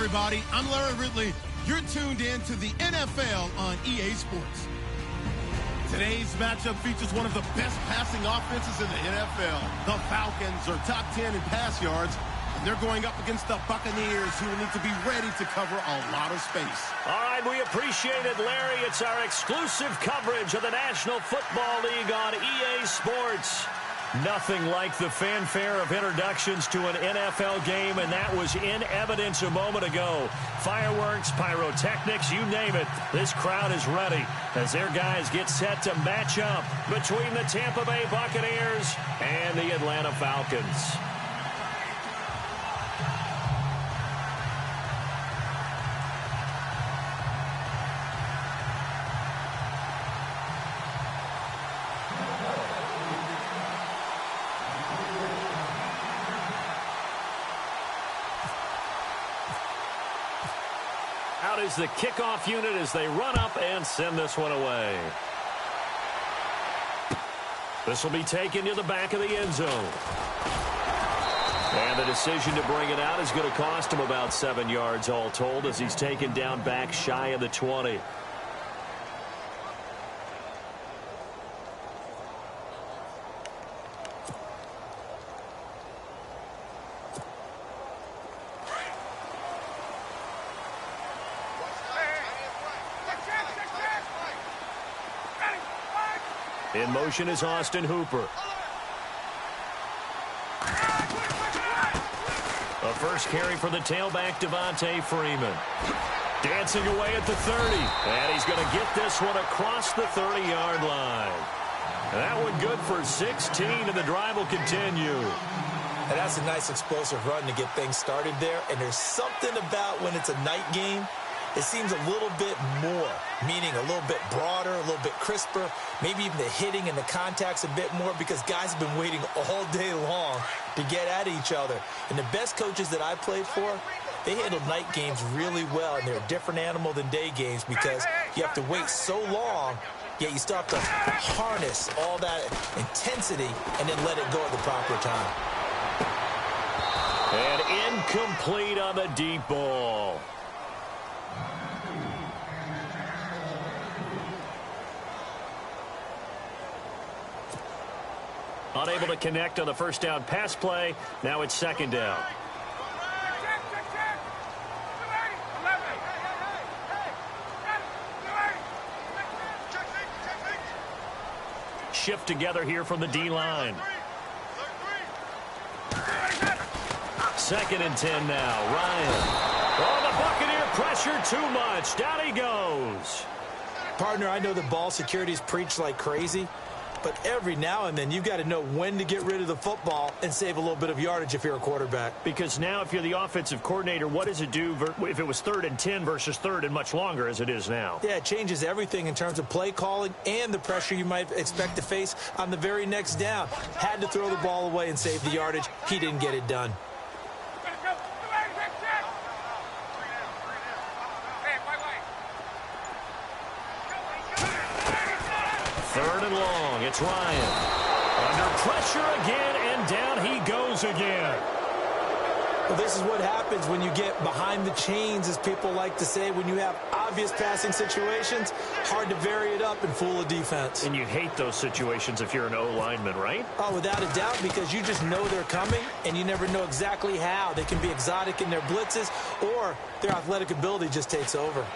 everybody. I'm Larry Ridley. You're tuned in to the NFL on EA Sports. Today's matchup features one of the best passing offenses in the NFL. The Falcons are top 10 in pass yards, and they're going up against the Buccaneers, who will need to be ready to cover a lot of space. All right, we appreciate it, Larry. It's our exclusive coverage of the National Football League on EA Sports. Nothing like the fanfare of introductions to an NFL game, and that was in evidence a moment ago. Fireworks, pyrotechnics, you name it. This crowd is ready as their guys get set to match up between the Tampa Bay Buccaneers and the Atlanta Falcons. Out is the kickoff unit as they run up and send this one away. This will be taken to the back of the end zone. And the decision to bring it out is going to cost him about 7 yards all told as he's taken down back shy of the 20. In motion is Austin Hooper. A first carry for the tailback, Devontae Freeman. Dancing away at the 30. And he's going to get this one across the 30-yard line. And that one good for 16, and the drive will continue. And that's a nice explosive run to get things started there. And there's something about when it's a night game, it seems a little bit more, meaning a little bit broader, a little bit crisper, maybe even the hitting and the contact's a bit more because guys have been waiting all day long to get at each other. And the best coaches that I played for, they handle night games really well, and they're a different animal than day games because you have to wait so long, yet you still have to harness all that intensity and then let it go at the proper time. And incomplete on the deep ball. Unable to connect on the first down pass play. Now it's second down. Shift together here from the D-line. Second and 10 now. Ryan. Oh, the Buccaneer pressure too much. Down he goes. Partner, I know the ball security's preached like crazy, but every now and then you've got to know when to get rid of the football and save a little bit of yardage if you're a quarterback. Because now if you're the offensive coordinator, what does it do if it was 3rd and 10 versus 3rd and much longer as it is now? Yeah, it changes everything in terms of play calling and the pressure you might expect to face on the very next down. Had to throw the ball away and save the yardage. He didn't get it done. 3rd and long. It's Ryan. Under pressure again, and down he goes again. Well, this is what happens when you get behind the chains, as people like to say. When you have obvious passing situations, hard to vary it up and fool a defense. And you hate those situations if you're an O-lineman, right? Oh, without a doubt, because you just know they're coming, and you never know exactly how. They can be exotic in their blitzes, or their athletic ability just takes over.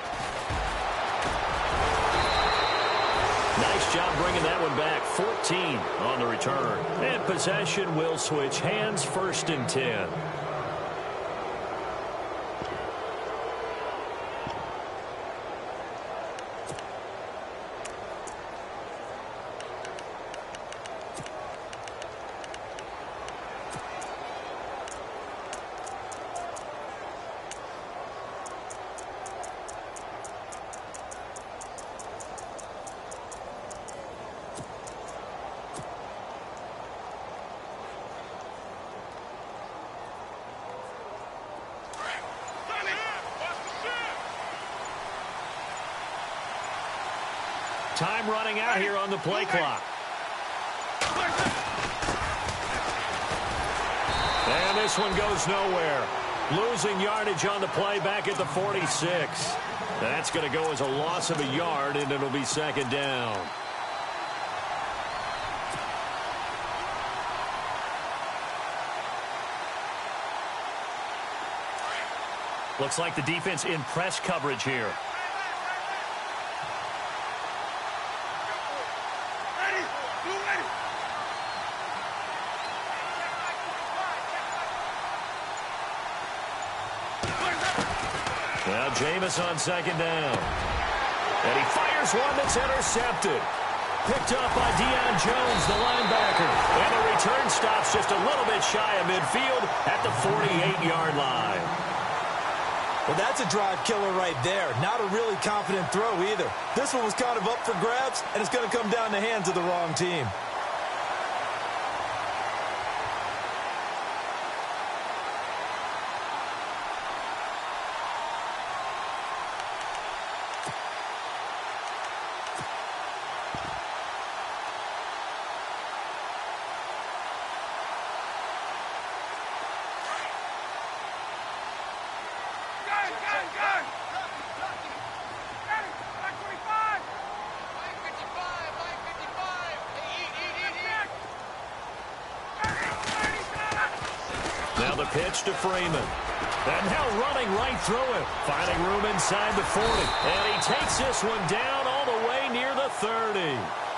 Nice job bringing that one back. 14 on the return. And possession will switch hands. 1st and 10. Time running out here on the play clock. And this one goes nowhere. Losing yardage on the play back at the 46. That's going to go as a loss of a yard, and it'll be second down. Looks like the defense in press coverage here. Well, Jameis on second down. And he fires one that's intercepted. Picked up by Deion Jones, the linebacker. And the return stops just a little bit shy of midfield at the 48-yard line. Well, that's a drive killer right there. Not a really confident throw either. This one was kind of up for grabs, and it's going to come down the hands of the wrong team. Now the pitch to Freeman. And now running right through it. Finding room inside the 40. And he takes this one down all the way near the 30.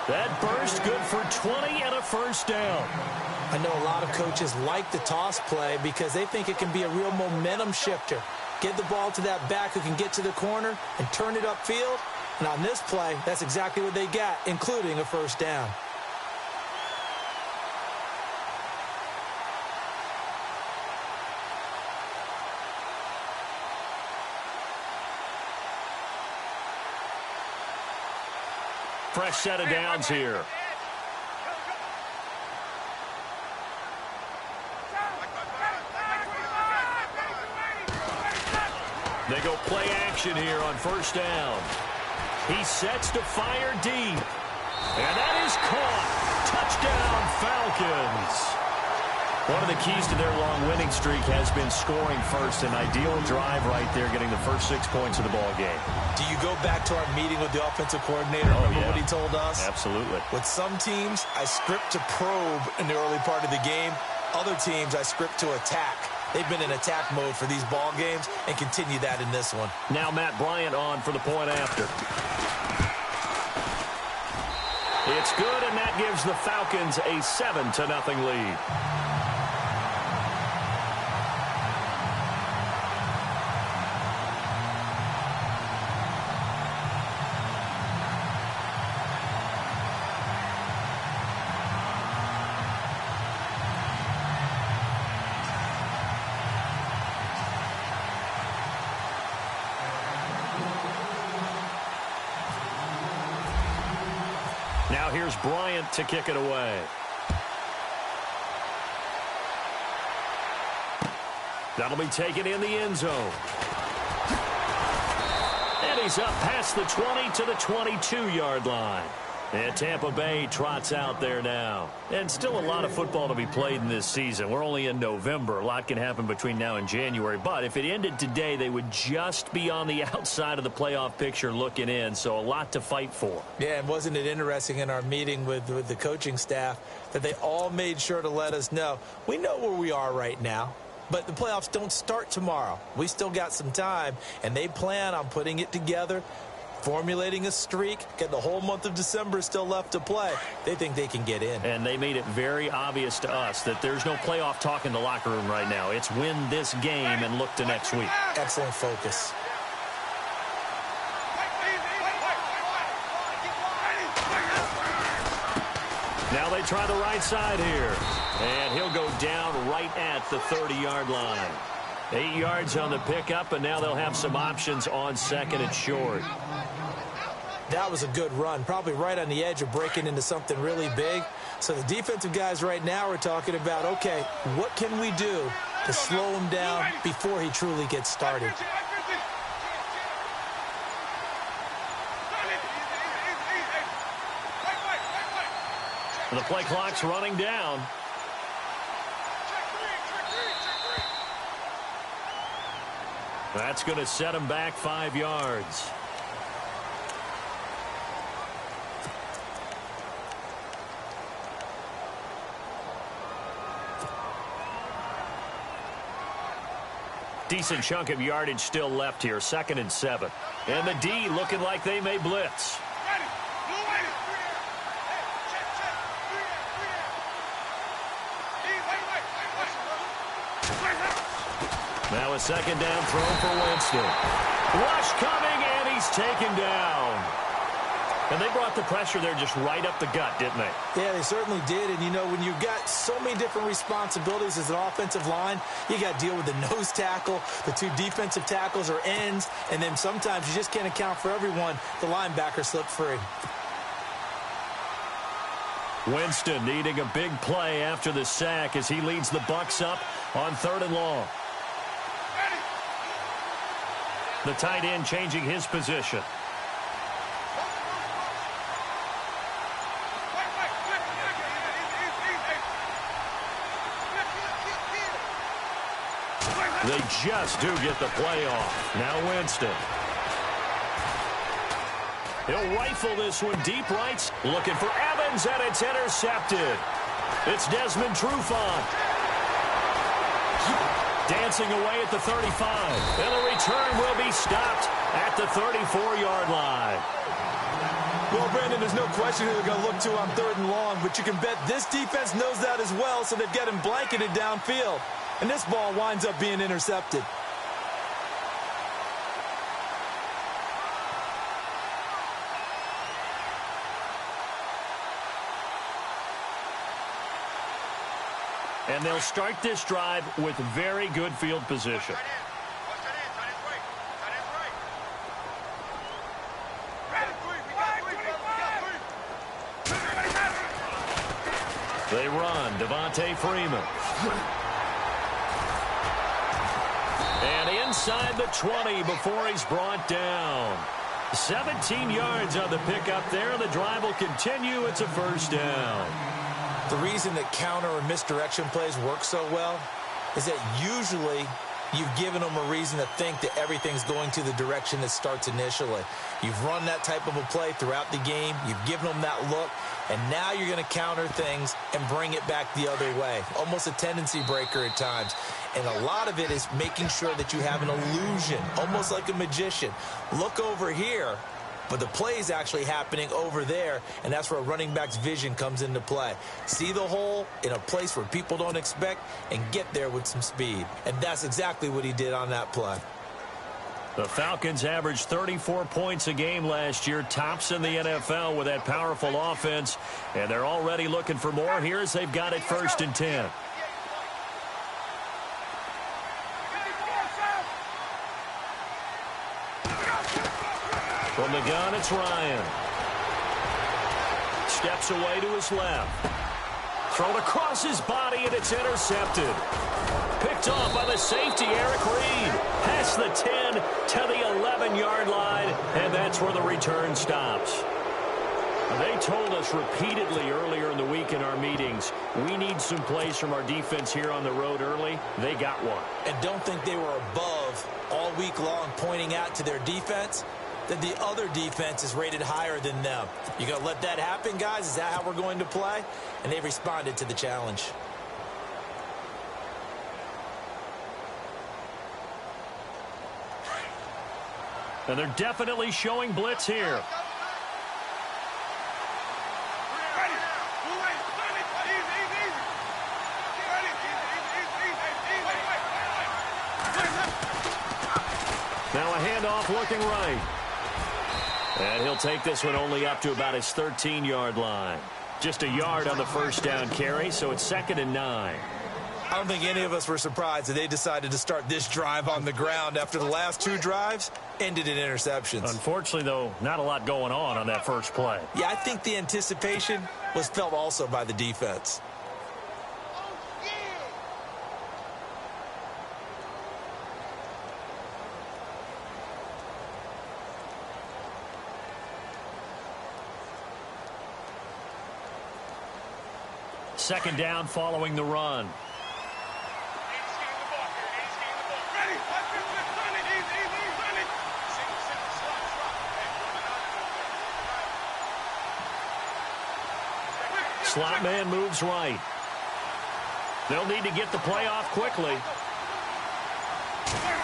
That burst good for 20 and a first down. I know a lot of coaches like the toss play because they think it can be a real momentum shifter. Get the ball to that back who can get to the corner and turn it upfield. And on this play, that's exactly what they got, including a first down. Fresh set of downs here. They go play action here on first down. He sets to fire deep. And that is caught. Touchdown, Falcons. One of the keys to their long winning streak has been scoring first. An ideal drive right there, getting the first 6 points of the ball game. Do you go back to our meeting with the offensive coordinator? Remember what he told us? Absolutely. With some teams, I script to probe in the early part of the game. Other teams, I script to attack. They've been in attack mode for these ball games and continue that in this one. Now Matt Bryant on for the point after. It's good, and that gives the Falcons a 7-0 lead. Now here's Bryant to kick it away. That'll be taken in the end zone. And he's up past the 20 to the 22-yard line. And Tampa Bay trots out there now. And still a lot of football to be played in this season. We're only in November. A lot can happen between now and January. But if it ended today, they would just be on the outside of the playoff picture looking in. So a lot to fight for. Yeah, and wasn't it interesting in our meeting with the coaching staff that they all made sure to let us know, we know where we are right now. But the playoffs don't start tomorrow. We still got some time, and they plan on putting it together, formulating a streak, get the whole month of December still left to play. They think they can get in. And they made it very obvious to us that there's no playoff talk in the locker room right now. It's win this game and look to next week. Excellent focus. Now they try the right side here. And he'll go down right at the 30-yard line. 8 yards on the pickup, and now they'll have some options on second and short. That was a good run, probably right on the edge of breaking into something really big. So the defensive guys right now are talking about, okay, what can we do to slow him down before he truly gets started? The play clock's running down. That's going to set him back 5 yards. Decent chunk of yardage still left here. 2nd and 7. And the D looking like they may blitz. Now a 2nd down throw for Winston. Rush coming, and he's taken down. And they brought the pressure there just right up the gut, didn't they? Yeah, they certainly did. And, you know, when you've got so many different responsibilities as an offensive line, you got to deal with the nose tackle, the 2 defensive tackles or ends, and then sometimes you just can't account for everyone. The linebacker slipped free. Winston needing a big play after the sack as he leads the Bucs up on 3rd and long. The tight end changing his position. They just do get the play off. Now Winston. He'll rifle this one deep right. Looking for Evans, and it's intercepted. It's Desmond Trufant. Dancing away at the 35. And the return will be stopped at the 34-yard line. Well, Brandon, there's no question who they're going to look to on 3rd and long, but you can bet this defense knows that as well, so they've got him blanketed downfield. And this ball winds up being intercepted. And they'll start this drive with very good field position. They run. Devontae Freeman. And inside the 20 before he's brought down. 17 yards on the pickup there, and the drive will continue. It's a 1st down. The reason that counter or misdirection plays work so well is that usually you've given them a reason to think that everything's going to the direction it starts initially. You've run that type of a play throughout the game. You've given them that look, and now you're going to counter things and bring it back the other way. Almost a tendency breaker at times. And a lot of it is making sure that you have an illusion, almost like a magician. Look over here, but the play is actually happening over there, and that's where a running back's vision comes into play. See the hole in a place where people don't expect and get there with some speed. And that's exactly what he did on that play. The Falcons averaged 34 points a game last year, tops in the NFL with that powerful offense, and they're already looking for more here as they've got it 1st and 10. From the gun, it's Ryan. Steps away to his left. Thrown across his body, and it's intercepted. Picked off by the safety, Eric Reed. Past the 10 to the 11-yard line, and that's where the return stops. They told us repeatedly earlier in the week in our meetings, we need some plays from our defense here on the road early. They got one. And don't think they were above all week long pointing out to their defense that the other defense is rated higher than them. You going to let that happen, guys? Is that how we're going to play? And they responded to the challenge. And they're definitely showing blitz here. Now a handoff looking right. And he'll take this one only up to about his 13-yard line. Just a yard on the 1st down carry, so it's 2nd and 9. I don't think any of us were surprised that they decided to start this drive on the ground after the last 2 drives ended in interceptions. Unfortunately, though, not a lot going on that first play. Yeah, I think the anticipation was felt also by the defense. Second down following the run. slot man moves right. They'll need to get the play off quickly.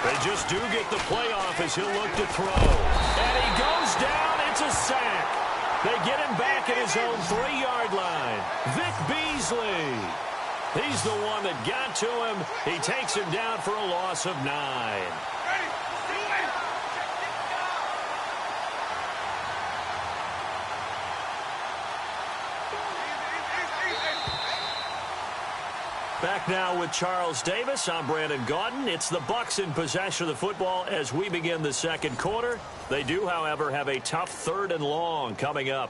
They just do get the play off as he'll look to throw. And he goes down. It's a sack. They get him back at his own 3-yard line. Vic Beasley. He's the one that got to him. He takes him down for a loss of 9. Back now with Charles Davis. I'm Brandon Gaudin. It's the Bucs in possession of the football as we begin the second quarter. They do, however, have a tough 3rd and long coming up.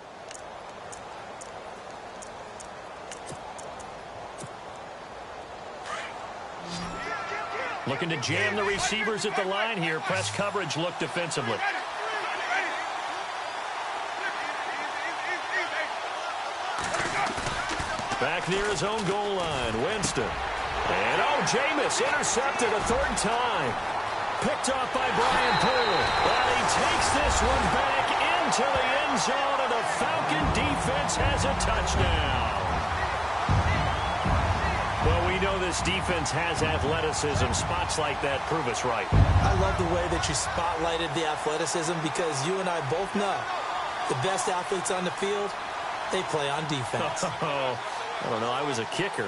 Looking to jam the receivers at the line here. Press coverage look defensively. Back near his own goal line, Winston. And, Jameis intercepted a 3rd time. Picked off by Brian Poole. And he takes this one back into the end zone, and the Falcon defense has a touchdown. Well, we know this defense has athleticism. Spots like that prove us right. I love the way that you spotlighted the athleticism because you and I both know the best athletes on the field, they play on defense. I don't know. I was a kicker.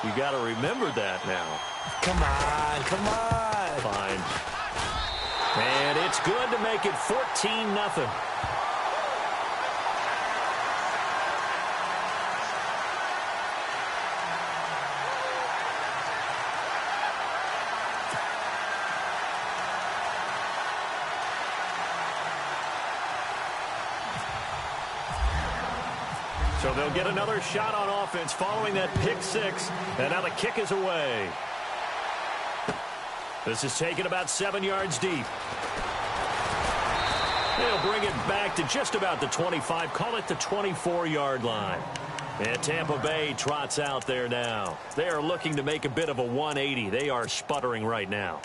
You got to remember that now. Come on, come on. Fine. And it's good to make it 14-0. So they'll get another shot on offense following that pick 6. And now the kick is away. This is taken about 7 yards deep. They'll bring it back to just about the 25. Call it the 24-yard line. And Tampa Bay trots out there now. They are looking to make a bit of a 180. They are sputtering right now.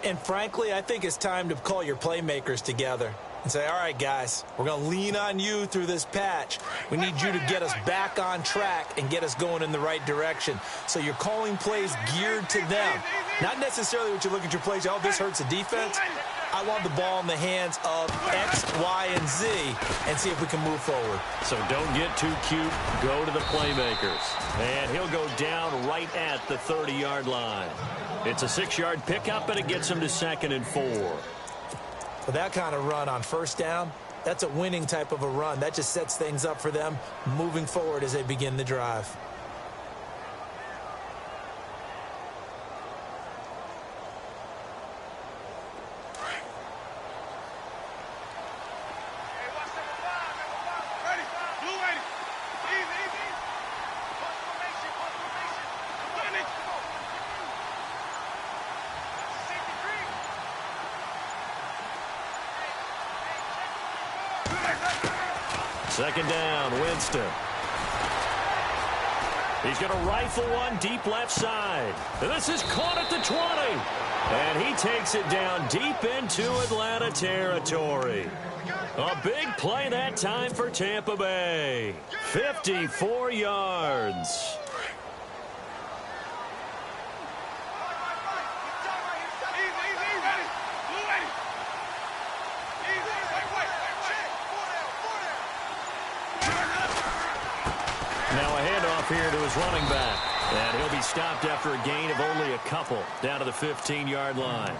And frankly, I think it's time to call your playmakers together and say, all right, guys, we're going to lean on you through this patch. We need you to get us back on track and get us going in the right direction. So you're calling plays geared to them. Not necessarily what you look at your plays, this hurts the defense. I want the ball in the hands of X, Y, and Z and see if we can move forward. So don't get too cute. Go to the playmakers. And he'll go down right at the 30-yard line. It's a 6-yard pickup, and it gets him to 2nd and 4. With that kind of run on first down, that's a winning type of a run. That just sets things up for them moving forward as they begin the drive. Second down, Winston. He's going to rifle one deep left side. And this is caught at the 20. And he takes it down deep into Atlanta territory. A big play that time for Tampa Bay. 54 yards. Here to his running back. And he'll be stopped after a gain of only a couple down to the 15-yard line.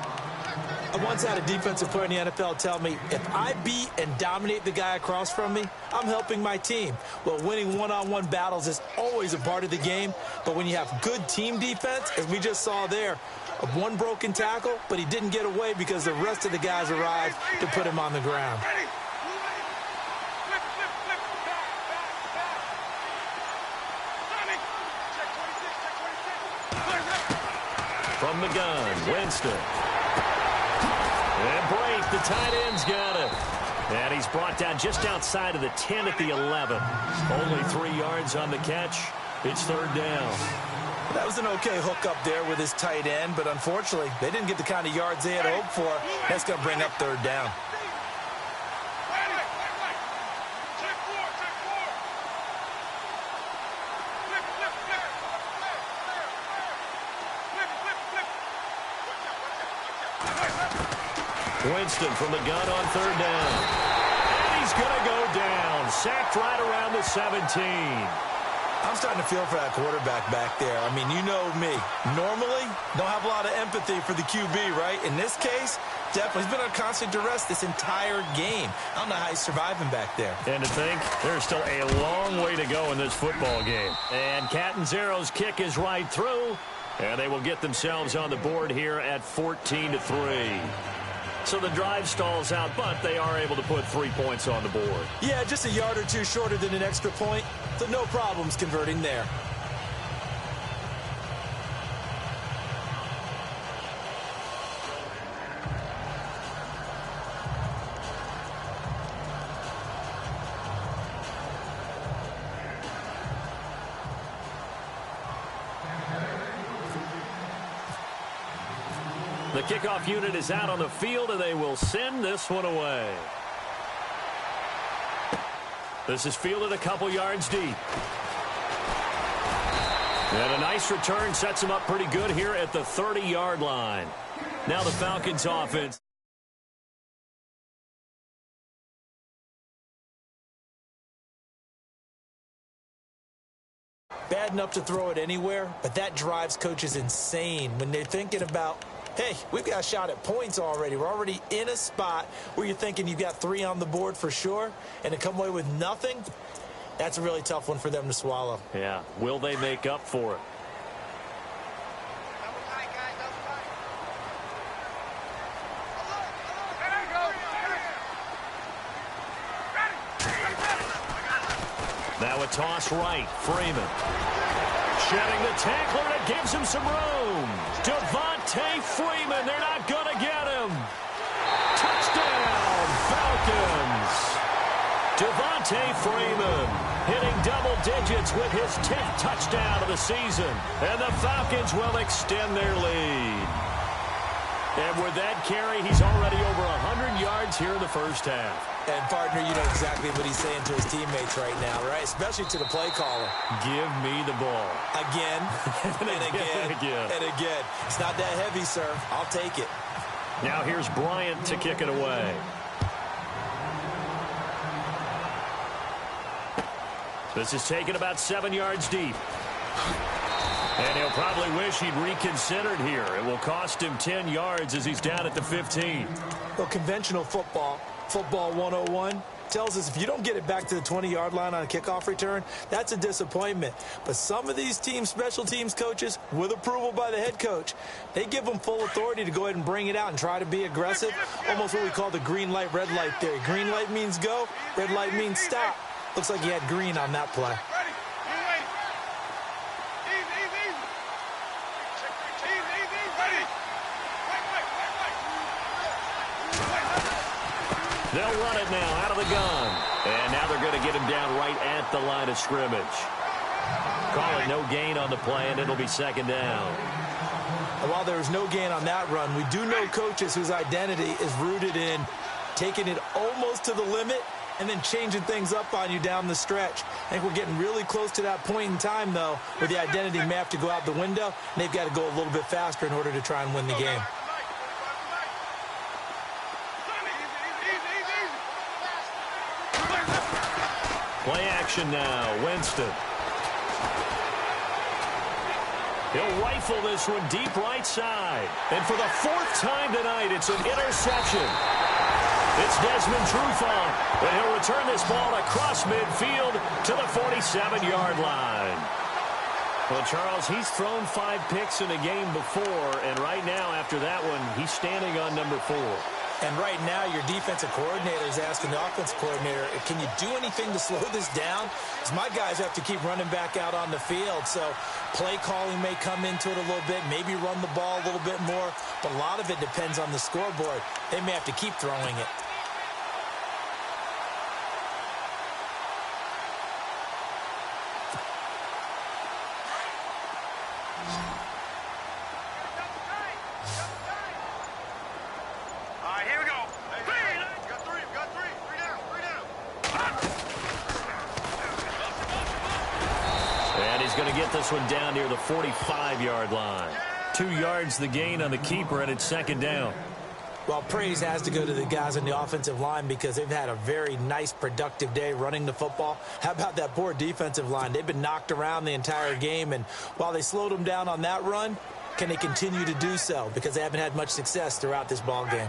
I once had a defensive player in the NFL tell me, if I beat and dominate the guy across from me, I'm helping my team. Well, winning one-on-one battles is always a part of the game, but when you have good team defense, as we just saw there, one broken tackle, but he didn't get away because the rest of the guys arrived to put him on the ground. From the gun, Winston. And Brake, the tight end's got it. And he's brought down just outside of the 10 at the 11. Only 3 yards on the catch. It's 3rd down. That was an okay hook up there with his tight end, but unfortunately, they didn't get the kind of yards they had hoped for. That's going to bring up 3rd down. Winston from the gun on third down. And he's going to go down. Sacked right around the 17. I'm starting to feel for that quarterback back there. I mean, you know me. Normally, don't have a lot of empathy for the QB, right? In this case, definitely. He's been under constant duress this entire game. I don't know how he's surviving back there. And to think, there's still a long way to go in this football game. And Catanzaro's kick is right through. And they will get themselves on the board here at 14-3. So the drive stalls out, but they are able to put 3 points on the board. Yeah, just a yard or two shorter than an extra point. So no problems converting there. The kickoff unit is out on the field, and they will send this one away. This is fielded a couple yards deep. And a nice return sets them up pretty good here at the 30-yard line. Now the Falcons offense. Bad enough to throw it anywhere, but that drives coaches insane when they're thinking about, hey, we've got a shot at points already. We're already in a spot where you're thinking you've got 3 on the board for sure, and to come away with nothing, that's a really tough one for them to swallow. Yeah, will they make up for it? Now a toss right, Freeman. Shedding the tackler, and it gives him some room. Devontae Freeman, they're not going to get him. Touchdown, Falcons. Devontae Freeman hitting double digits with his 10th touchdown of the season. And the Falcons will extend their lead. And with that carry, he's already over 100 yards here in the first half. And, partner, you know exactly what he's saying to his teammates right now, right? Especially to the play caller. Give me the ball. Again, and again, and again. It's not that heavy, sir. I'll take it. Now here's Bryant to kick it away. This is taken about 7 yards deep. And he'll probably wish he'd reconsidered here. It will cost him 10 yards as he's down at the 15. Well, conventional football 101, tells us if you don't get it back to the 20-yard line on a kickoff return, that's a disappointment. But some of these teams, special teams coaches, with approval by the head coach, they give them full authority to go ahead and bring it out and try to be aggressive, almost what we call the green light, red light theory. Green light means go, red light means stop. Looks like he had green on that play. They'll run it now out of the gun. And now they're going to get him down right at the line of scrimmage. Call it no gain on the play, and it'll be second down. And while there was no gain on that run, we do know coaches whose identity is rooted in taking it almost to the limit and then changing things up on you down the stretch. I think we're getting really close to that point in time, though, where the identity may have to go out the window, and they've got to go a little bit faster in order to try and win the game. Play action now, Winston. He'll rifle this one deep right side. And for the 4th time tonight, it's an interception. It's Desmond Trufant, and he'll return this ball across midfield to the 47-yard line. Well, Charles, he's thrown 5 picks in a game before, and right now, after that one, he's standing on number 4. And right now, your defensive coordinator is asking the offensive coordinator, can you do anything to slow this down? Because my guys have to keep running back out on the field. So play calling may come into it a little bit, maybe run the ball a little bit more. But a lot of it depends on the scoreboard. They may have to keep throwing it. This one down near the 45-yard line. 2 yards the gain on the keeper, and it's second down. Well, praise has to go to the guys on the offensive line because they've had a very nice, productive day running the football. How about that poor defensive line? They've been knocked around the entire game, and while they slowed them down on that run, can they continue to do so? Because they haven't had much success throughout this ball game.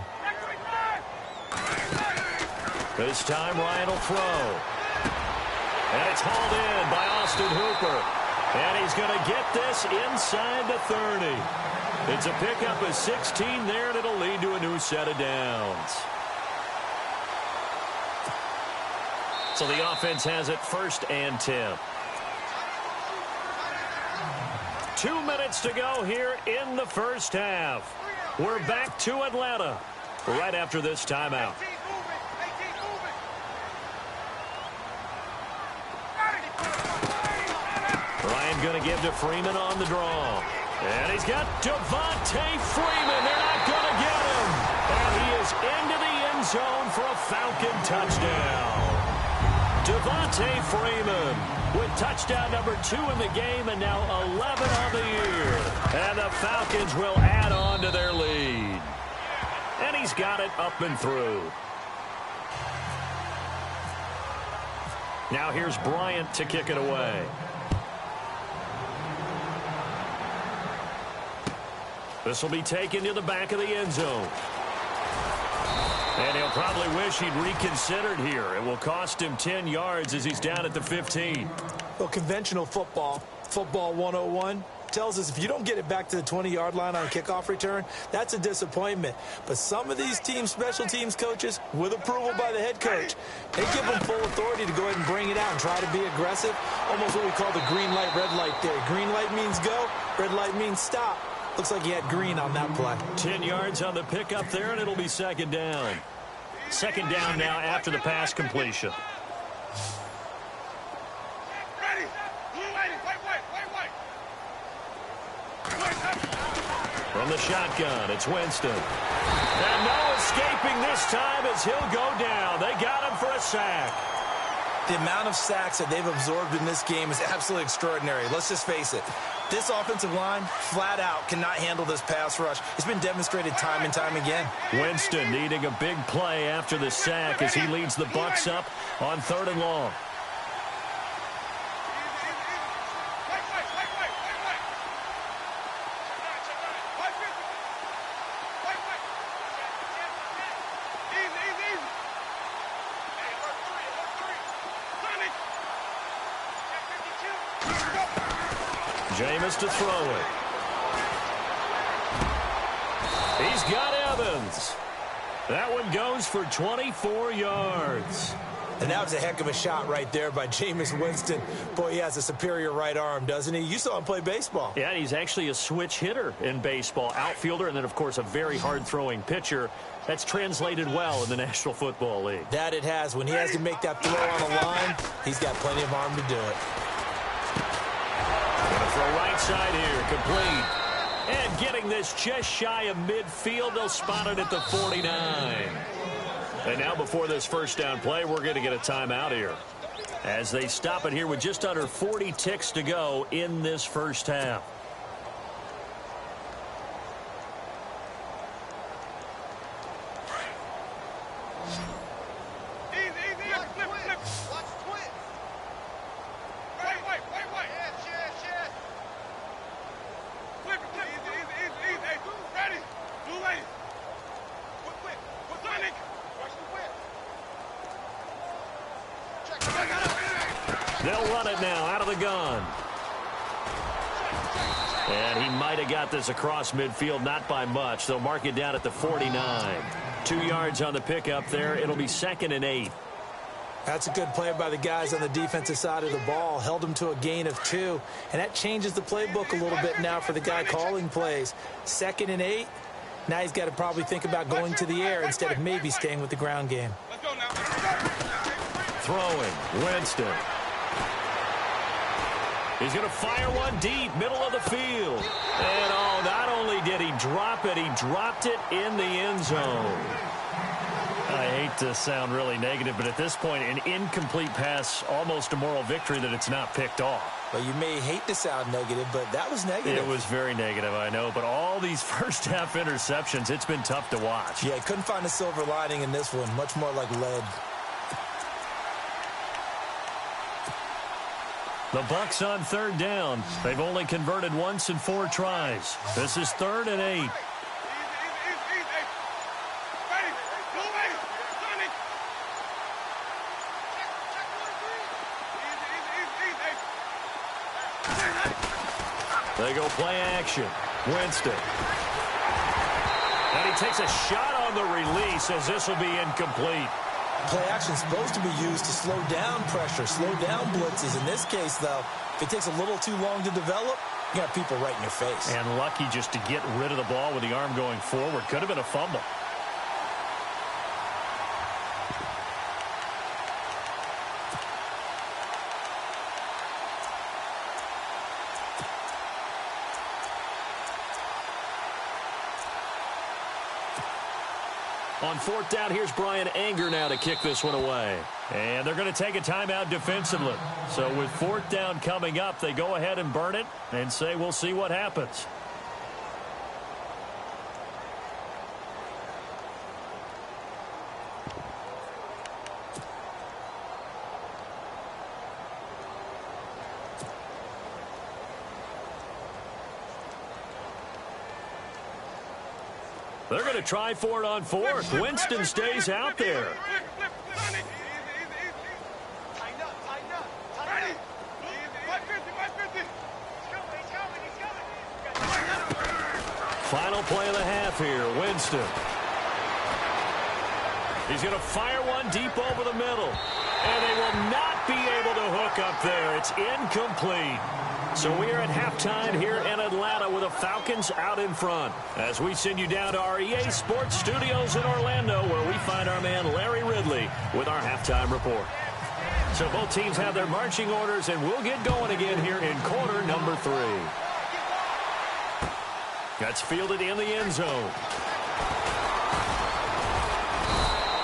This time, Ryan will throw. And it's hauled in by Austin Hooper. And he's going to get this inside the 30. It's a pickup of 16 there, and it'll lead to a new set of downs. So the offense has it 1st and 10. 2 minutes to go here in the first half. We're back to Atlanta right after this timeout. Ryan going to give to Freeman on the draw. And he's got Devontae Freeman. They're not going to get him. And he is into the end zone for a Falcon touchdown. Devontae Freeman with touchdown number 2 in the game and now 11 on the year. And the Falcons will add on to their lead. And he's got it up and through. Now here's Bryant to kick it away. This will be taken to the back of the end zone. And he'll probably wish he'd reconsidered here. It will cost him 10 yards as he's down at the 15. Well, conventional football 101, tells us if you don't get it back to the 20-yard line on a kickoff return, that's a disappointment. But some of these teams, special teams coaches, with approval by the head coach, they give them full authority to go ahead and bring it out and try to be aggressive. Almost what we call the green light, red light theory. Green light means go, red light means stop. Looks like he had green on that play. 10 yards on the pickup there, and it'll be 2nd down. 2nd down now after the pass completion. From the shotgun, it's Winston. And no escaping this time as he'll go down. They got him for a sack. The amount of sacks that they've absorbed in this game is absolutely extraordinary. Let's just face it. This offensive line, flat out, cannot handle this pass rush. It's been demonstrated time and time again. Winston needing a big play after the sack as he leads the Bucs up on 3rd and long. Jameis to throw it. He's got Evans. That one goes for 24 yards. And that was a heck of a shot right there by Jameis Winston. Boy, he has a superior right arm, doesn't he? You saw him play baseball. Yeah, he's actually a switch hitter in baseball. Outfielder and then, of course, a very hard-throwing pitcher. That's translated well in the National Football League. That it has. When he has to make that throw on the line, he's got plenty of arm to do it. Gonna throw right side here, complete. And getting this just shy of midfield, they'll spot it at the 49. And now before this first down play, we're going to get a timeout here. As they stop it here with just under 40 ticks to go in this first half. They'll run it now out of the gun. And he might have got this across midfield, not by much. They'll mark it down at the 49. 2 yards on the pickup there. It'll be 2nd and 8. That's a good play by the guys on the defensive side of the ball. Held them to a gain of 2. And that changes the playbook a little bit now for the guy calling plays. 2nd and 8. Now he's got to probably think about going to the air instead of maybe staying with the ground game. Throwing, Winston. He's going to fire one deep, middle of the field. And, oh, not only did he drop it, he dropped it in the end zone. I hate to sound really negative, but at this point, an incomplete pass, almost a moral victory that it's not picked off. Well, you may hate to sound negative, but that was negative. It was very negative, I know. But all these first-half interceptions, it's been tough to watch. Yeah, couldn't find a silver lining in this one. Much more like lead. The Bucs on third down. They've only converted once in 4 tries. This is 3rd and 8. They go play action. Winston. And he takes a shot on the release as this will be incomplete. Play action is supposed to be used to slow down pressure, slow down blitzes. In this case, though, if it takes a little too long to develop, you got people right in your face. And lucky just to get rid of the ball with the arm going forward. Could have been a fumble. On 4th down, here's Brian Anger now to kick this one away. And they're going to take a timeout defensively. So with 4th down coming up, they go ahead and burn it and say we'll see what happens. They're going to try for it on 4th. Winston stays out there. Final play of the half here. Winston. He's going to fire one deep over the middle. And they will not be able to hook up there. It's incomplete. So we are at halftime here in Atlanta with the Falcons out in front. As we send you down to our EA Sports Studios in Orlando, where we find our man Larry Ridley with our halftime report. So both teams have their marching orders, and we'll get going again here in quarter number 3. That's fielded in the end zone.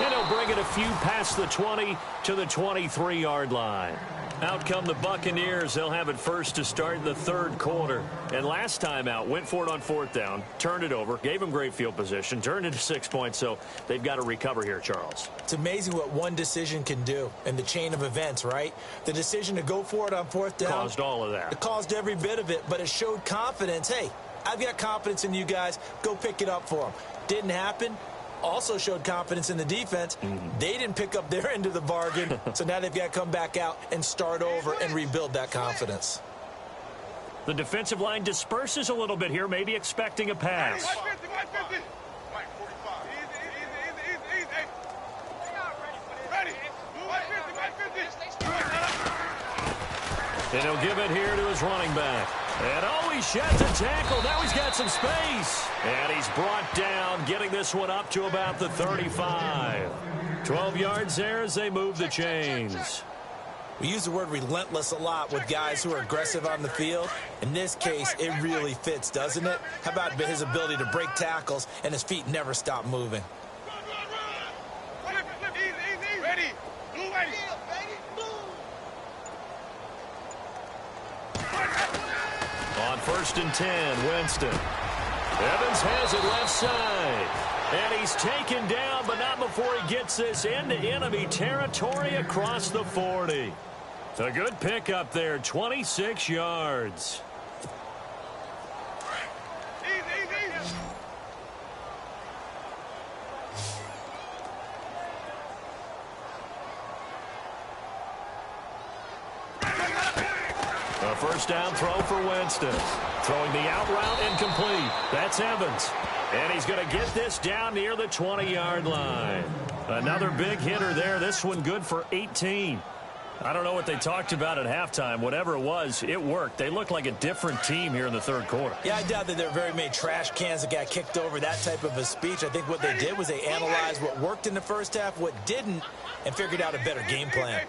And he'll bring it a few past the 20 to the 23-yard line. Out come the Buccaneers. They'll have it first to start the 3rd quarter. And last time out, went for it on 4th down, turned it over, gave them great field position, turned it to 6 points, so they've got to recover here, Charles. It's amazing what one decision can do in the chain of events, right? The decision to go for it on 4th down. Caused all of that. It caused every bit of it, but it showed confidence. Hey, I've got confidence in you guys. Go pick it up for them. Didn't happen. Also showed confidence in the defense. They didn't pick up their end of the bargain, so now they've got to come back out and start over and rebuild that confidence. The defensive line disperses a little bit here, maybe expecting a pass. And he'll give it here to his running back. And oh, he sheds a tackle. Now he's got some space. And he's brought down, getting this one up to about the 35. 12 yards there as they move the chains. We use the word relentless a lot with guys who are aggressive on the field. In this case, it really fits, doesn't it? How about his ability to break tackles and his feet never stop moving? On 1st and 10, Winston. Evans has it left side. And he's taken down, but not before he gets this into enemy territory across the 40. A good pickup there, 26 yards. A first down throw for Winston. Throwing the out route incomplete. That's Evans. And he's going to get this down near the 20-yard line. Another big hitter there. This one good for 18. I don't know what they talked about at halftime. Whatever it was, it worked. They look like a different team here in the 3rd quarter. Yeah, I doubt that there are very many trash cans that got kicked over, that type of a speech. I think what they did was they analyzed what worked in the first half, what didn't, and figured out a better game plan.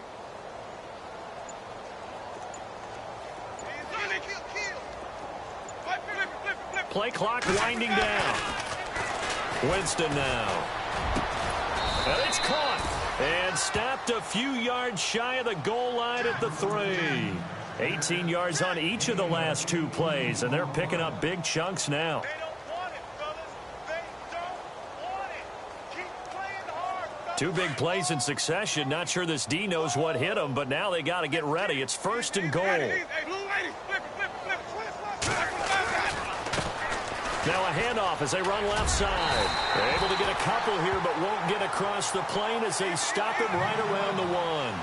Play clock winding down. Winston now. And it's caught. And stopped a few yards shy of the goal line at the 3. 18 yards on each of the last 2 plays, and they're picking up big chunks now. Two big plays in succession. Not sure this D knows what hit them, but now they got to get ready. It's 1st and goal. Now a handoff as they run left side. They're able to get a couple here, but won't get across the plane as they stop him right around the 1.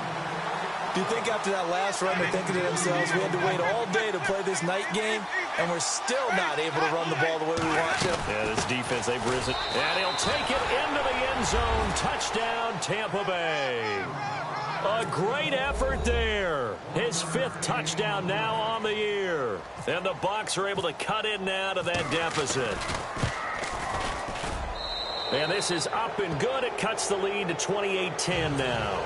Do you think after that last run they're thinking to themselves, we had to wait all day to play this night game, and we're still not able to run the ball the way we want to? Yeah, this defense, they've risen. And he'll take it into the end zone. Touchdown, Tampa Bay. A great effort there. His 5th touchdown now on the year. And the Bucs are able to cut in now to that deficit. And this is up and good. It cuts the lead to 28-10 now.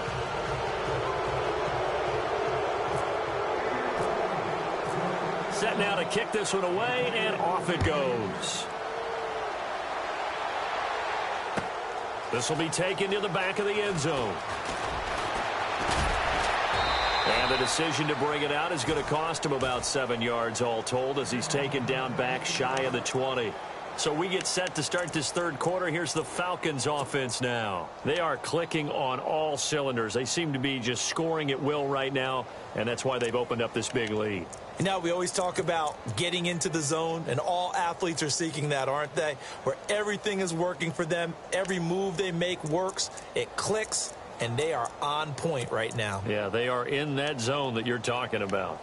Set now to kick this one away, and off it goes. This will be taken to the back of the end zone. And the decision to bring it out is going to cost him about 7 yards all told as he's taken down back shy of the 20. So we get set to start this 3rd quarter. Here's the Falcons offense now. They are clicking on all cylinders. They seem to be just scoring at will right now, and that's why they've opened up this big lead. You know, we always talk about getting into the zone, and all athletes are seeking that, aren't they? Where everything is working for them. Every move they make works. It clicks, and they are on point right now. Yeah, they are in that zone that you're talking about.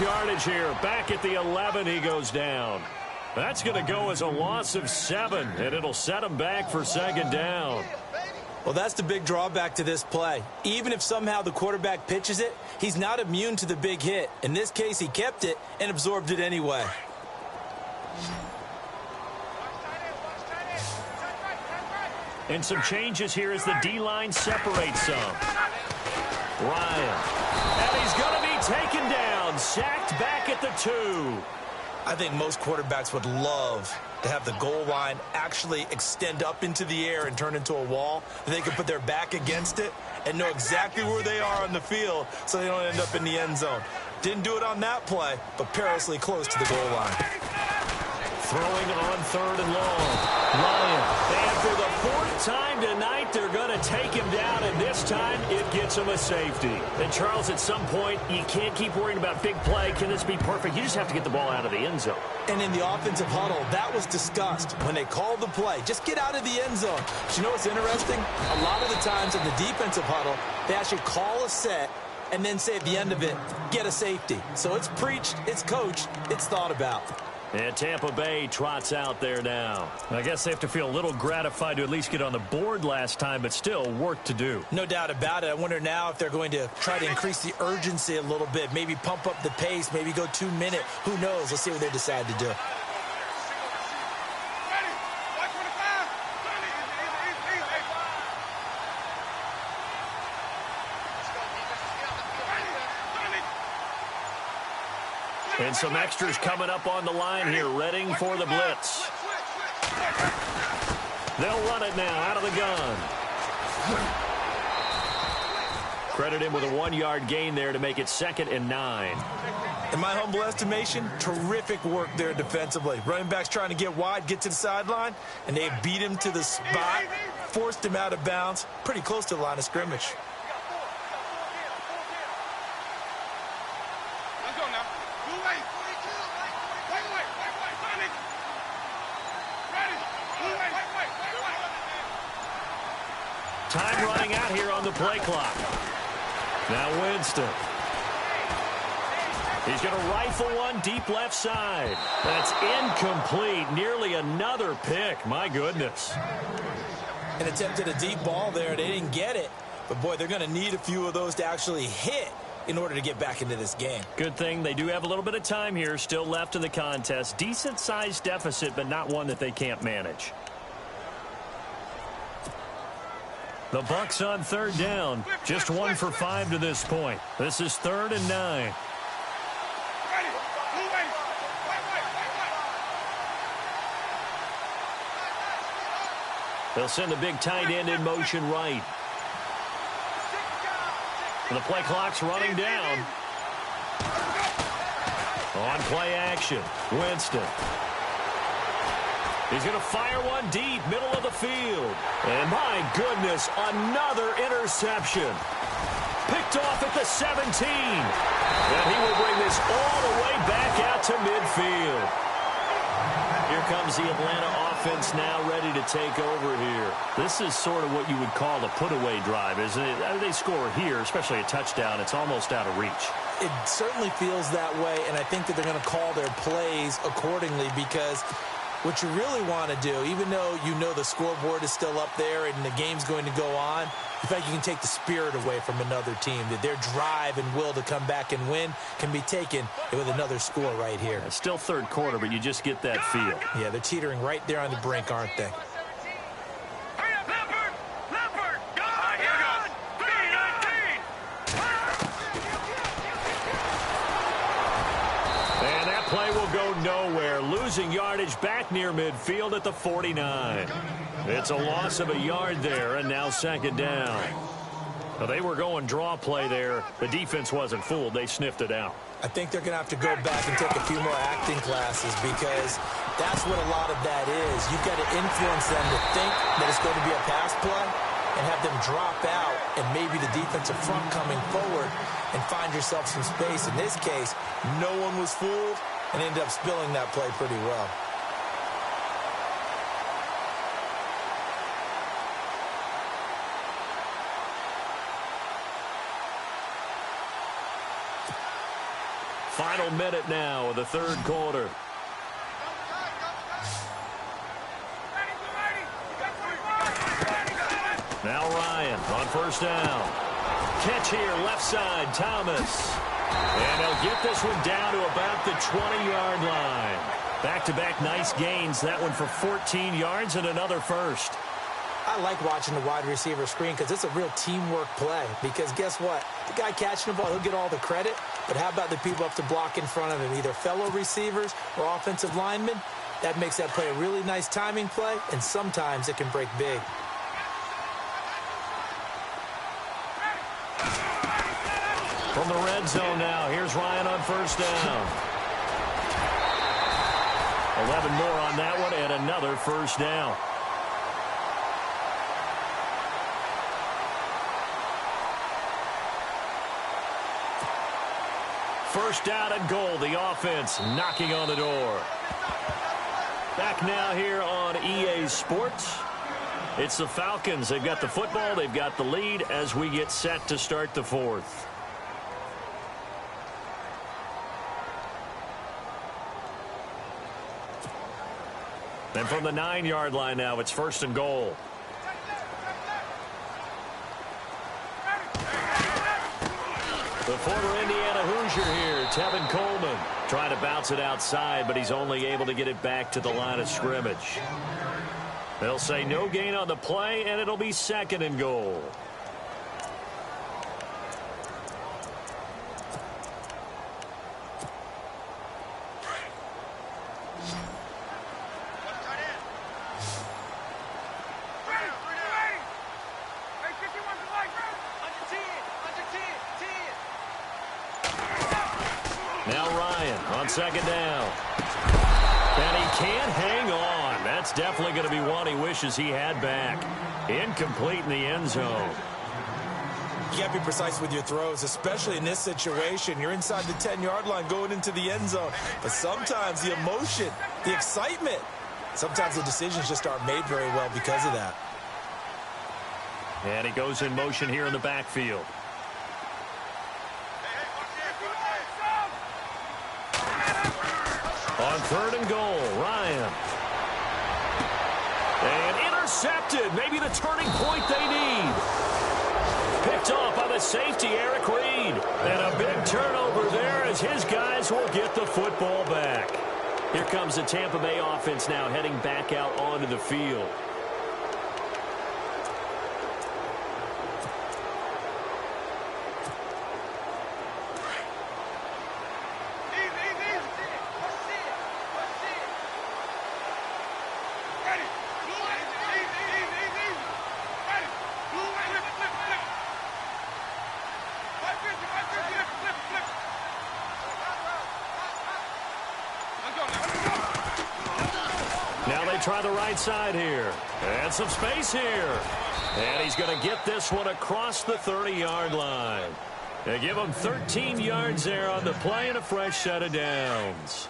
Yardage here. Back at the 11, he goes down. That's going to go as a loss of 7, and it'll set him back for 2nd down. Well, that's the big drawback to this play. Even if somehow the quarterback pitches it, he's not immune to the big hit. In this case, he kept it and absorbed it anyway. And some changes here as the D-line separates some. Ryan. And he's going to be taken down. Sacked back at the 2. I think most quarterbacks would love to have the goal line actually extend up into the air and turn into a wall. They can put their back against it and know exactly where they are on the field so they don't end up in the end zone. Didn't do it on that play, but perilously close to the goal line. Throwing on 3rd and long. Ryan. And for the 4th time tonight, they're going to take him down, and this time it gets him a safety. And, Charles, at some point, you can't keep worrying about big play. Can this be perfect? You just have to get the ball out of the end zone. And in the offensive huddle, that was discussed when they called the play. Just get out of the end zone. But you know what's interesting? A lot of the times in the defensive huddle, they actually call a set and then say at the end of it, get a safety. So it's preached, it's coached, it's thought about. And Tampa Bay trots out there now. I guess they have to feel a little gratified to at least get on the board last time, but still work to do. No doubt about it. I wonder now if they're going to try to increase the urgency a little bit, maybe pump up the pace, maybe go 2-minute. Who knows? Let's see what they decide to do. And some extras coming up on the line here, readying for the blitz. They'll run it now out of the gun. Credit him with a 1-yard gain there to make it 2nd and 9. In my humble estimation, terrific work there defensively. Running backs trying to get wide, get to the sideline, and they beat him to the spot, forced him out of bounds, pretty close to the line of scrimmage. Time running out here on the play clock. Now Winston. He's going to rifle one deep left side. That's incomplete. Nearly another pick. My goodness. And attempted a deep ball there. They didn't get it. But, boy, they're going to need a few of those to actually hit in order to get back into this game. Good thing they do have a little bit of time here still left in the contest. Decent-sized deficit, but not one that they can't manage. The Bucs on 3rd down. Just 1 for 5 to this point. This is 3rd and 9. They'll send the big tight end in motion right. The play clock's running down. On play action, Winston. He's going to fire one deep, middle of the field. And my goodness, another interception. Picked off at the 17. And he will bring this all the way back out to midfield. Here comes the Atlanta offense now ready to take over here. This is sort of what you would call the put-away drive, isn't it? They score here, especially a touchdown. It's almost out of reach. It certainly feels that way, and I think that they're going to call their plays accordingly because what you really want to do, even though you know the scoreboard is still up there and the game's going to go on, in fact, you can take the spirit away from another team. That their drive and will to come back and win can be taken with another score right here. It's still 3rd quarter, but you just get that feel. Yeah, they're teetering right there on the brink, aren't they? And that play will go nowhere. Losing yardage back near midfield at the 49. It's a loss of a yard there, and now 2nd down. Well, they were going draw play there. The defense wasn't fooled. They sniffed it out. I think they're going to have to go back and take a few more acting classes because that's what a lot of that is. You've got to influence them to think that it's going to be a pass play and have them drop out and maybe the defensive front coming forward and find yourself some space. In this case, no one was fooled and ended up spilling that play pretty well. Final minute now of the 3rd quarter. Now Ryan on 1st down. Catch here, left side, Thomas. And they'll get this one down to about the 20-yard line. Back-to-back nice gains. That one for 14 yards and another first. I like watching the wide receiver screen because it's a real teamwork play. Because guess what? The guy catching the ball, he'll get all the credit. But how about the people up to block in front of him, either fellow receivers or offensive linemen? That makes that play a really nice timing play, and sometimes it can break big. From the red zone now, here's Ryan on 1st down. 11 more on that one and another 1st down. First down and goal, the offense knocking on the door. Back now here on EA Sports. It's the Falcons. They've got the football. They've got the lead as we get set to start the 4th. And from the 9-yard line now, it's 1st and goal. The former Indiana Hoosier here, Tevin Coleman, trying to bounce it outside, but he's only able to get it back to the line of scrimmage. They'll say no gain on the play, and it'll be 2nd and goal. Now Ryan on 2nd down. And he can't hang on. That's definitely going to be one he wishes he had back. Incomplete in the end zone. You got to be precise with your throws, especially in this situation. You're inside the 10-yard line going into the end zone. But sometimes the emotion, the excitement, sometimes the decisions just aren't made very well because of that. And he goes in motion here in the backfield. On 3rd and goal, Ryan. And intercepted. Maybe the turning point they need. Picked off by the safety, Eric Reed. And a big turnover there as his guys will get the football back. Here comes the Tampa Bay offense now heading back out onto the field. try the right side here. And some space here. And he's going to get this one across the 30-yard line. They give him 13 yards there on the play and a fresh set of downs.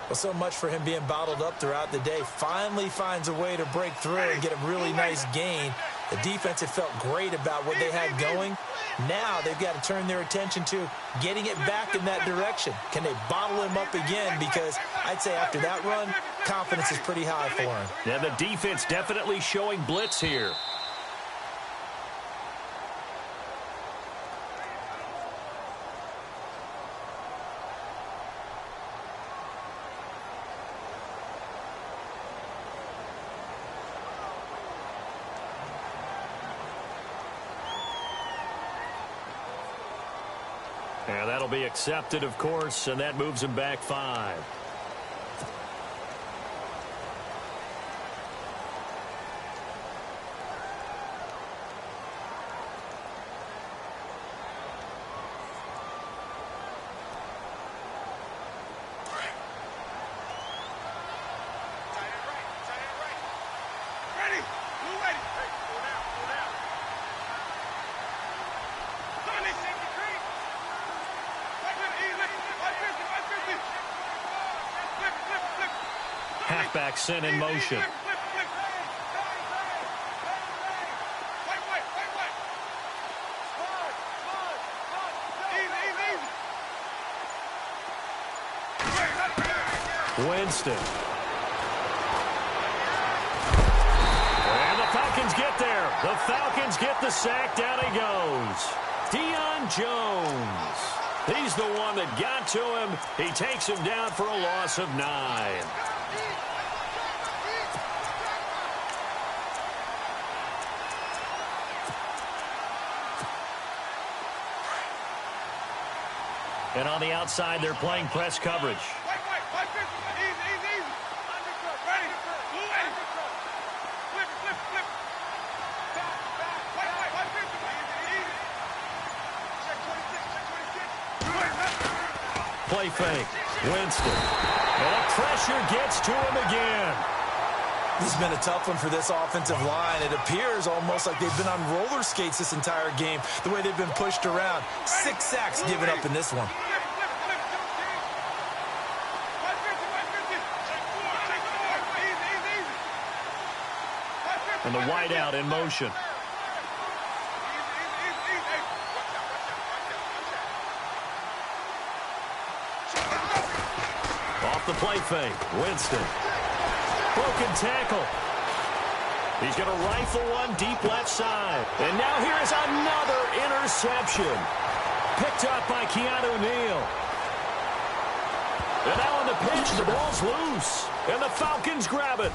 Well, so much for him being bottled up throughout the day. Finally finds a way to break through and get a really nice gain. The defense had felt great about what they had going. Now they've got to turn their attention to getting it back in that direction. Can they bottle him up again? Because I'd say after that run, confidence is pretty high for him. Yeah, the defense definitely showing blitz here. And that'll be accepted, of course, and that moves him back 5. Halfback sent in motion. Winston. And the Falcons get there. The Falcons get the sack. Down he goes. Deion Jones. He's the one that got to him. He takes him down for a loss of 9. And on the outside, they're playing press coverage. Play fake. Winston. And the pressure gets to him again. This has been a tough one for this offensive line. It appears almost like they've been on roller skates this entire game, the way they've been pushed around. 6 sacks given up in this one. And the wideout in motion. Off the play fake. Winston. Broken tackle. He's going to rifle one deep left side. And now here is another interception. Picked up by Keanu Neal. And now on the pitch, the ball's loose. And the Falcons grab it.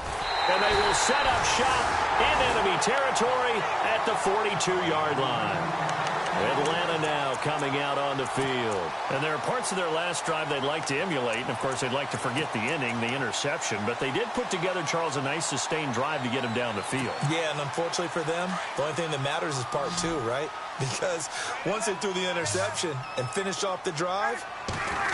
And they will set up shop in enemy territory at the 42-yard line. Atlanta now coming out on the field. And there are parts of their last drive they'd like to emulate. And, of course, they'd like to forget the inning, the interception. But they did put together, Charles, a nice sustained drive to get him down the field. Yeah, and unfortunately for them, the only thing that matters is part 2, right? Because once they threw the interception and finished off the drive,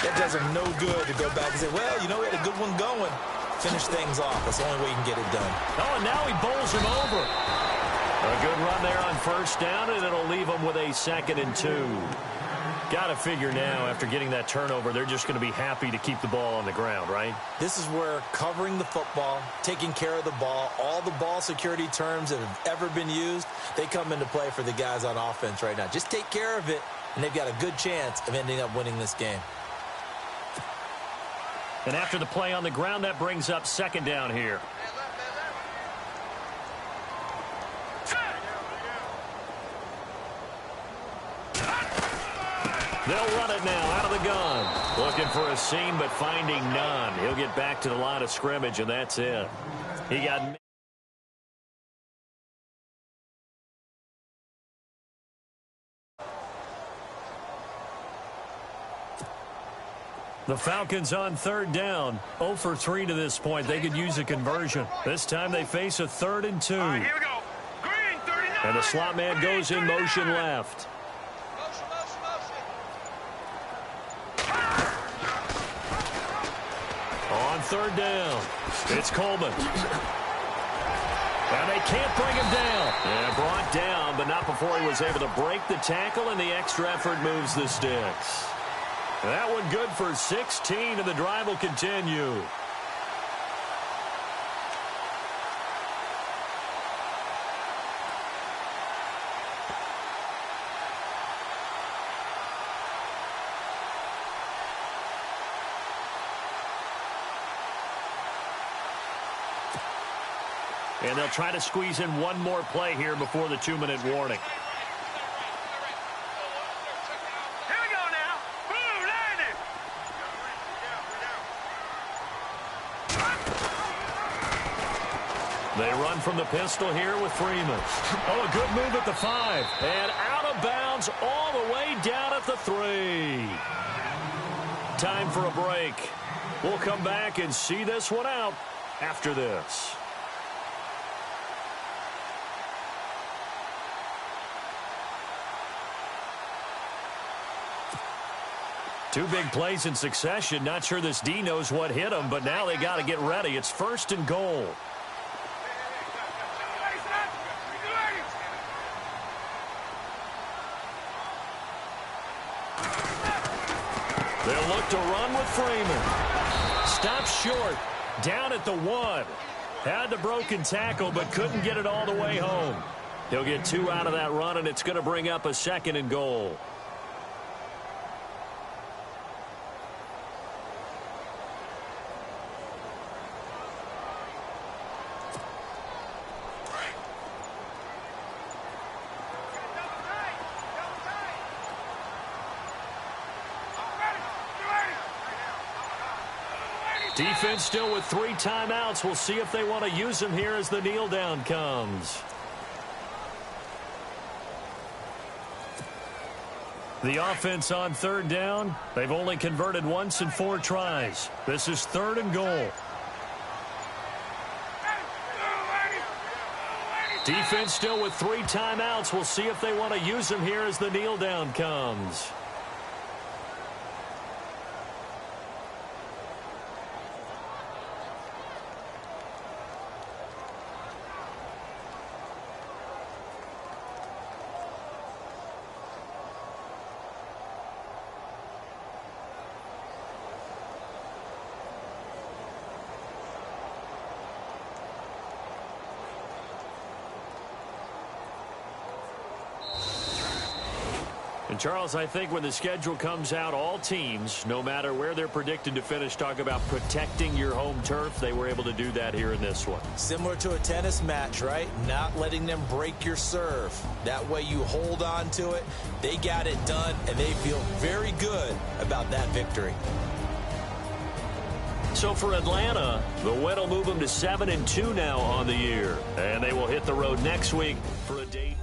that does them no good to go back and say, well, you know, we had a good one going. Finish things off. That's the only way you can get it done. Oh, and now he bowls him over. A good run there on first down, and it'll leave them with a 2nd and 2. Got to figure now, after getting that turnover, they're just going to be happy to keep the ball on the ground, right? This is where covering the football, taking care of the ball, all the ball security terms that have ever been used, they come into play for the guys on offense right now. Just take care of it, and they've got a good chance of ending up winning this game. And after the play on the ground, that brings up 2nd down here. They'll run it now out of the gun. Looking for a seam, but finding none. He'll get back to the line of scrimmage, and that's it. He got... The Falcons on 3rd down. 0 for 3 to this point. They could use a conversion. This time they face a 3rd and 2. All right, here we go. Green, 39. And the slot man goes in motion left. On 3rd down, it's Coleman. And they can't bring him down. And brought down, but not before he was able to break the tackle, and the extra effort moves the sticks. That one good for 16, and the drive will continue. And they'll try to squeeze in one more play here before the 2-minute warning. Here we go now. Boom, landed. They run from the pistol here with Freeman. Oh, a good move at the 5. And out of bounds all the way down at the 3. Time for a break. We'll come back and see this one out after this. Two big plays in succession. Not sure this D knows what hit him, but now they got to get ready. It's 1st and goal. They'll look to run with Freeman. Stopped short. Down at the 1. Had the broken tackle, but couldn't get it all the way home. He'll get 2 out of that run, and it's going to bring up a 2nd and goal. Defense still with 3 timeouts. We'll see if they want to use them here as the kneel down comes. The offense on 3rd down. They've only converted once in 4 tries. This is 3rd and goal. Defense still with 3 timeouts. We'll see if they want to use them here as the kneel down comes. And Charles, I think when the schedule comes out, all teams, no matter where they're predicted to finish, talk about protecting your home turf. They were able to do that here in this one. Similar to a tennis match, right? Not letting them break your serve. That way you hold on to it. They got it done, and they feel very good about that victory. So for Atlanta, the win will move them to 7-2 now on the year. And they will hit the road next week for a date.